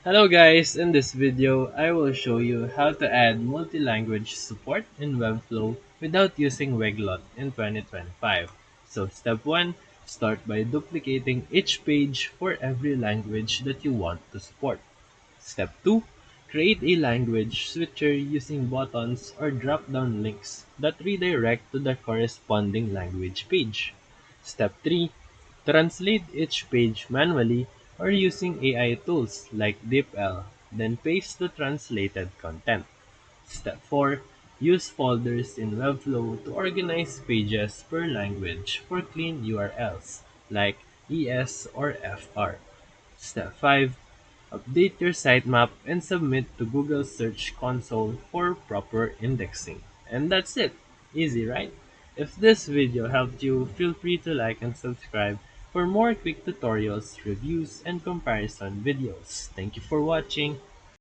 Hello guys, in this video, I will show you how to add multi-language support in Webflow without using Weglot in 2025. So step 1, start by duplicating each page for every language that you want to support. Step 2, create a language switcher using buttons or drop-down links that redirect to the corresponding language page. Step 3, translate each page manually or using AI tools like DeepL, then paste the translated content. Step 4, use folders in Webflow to organize pages per language for clean URLs like ES or FR. Step 5, update your sitemap and submit to Google Search Console for proper indexing. And that's it. Easy, right? If this video helped you, feel free to like and subscribe for more quick tutorials, reviews, and comparison videos. Thank you for watching.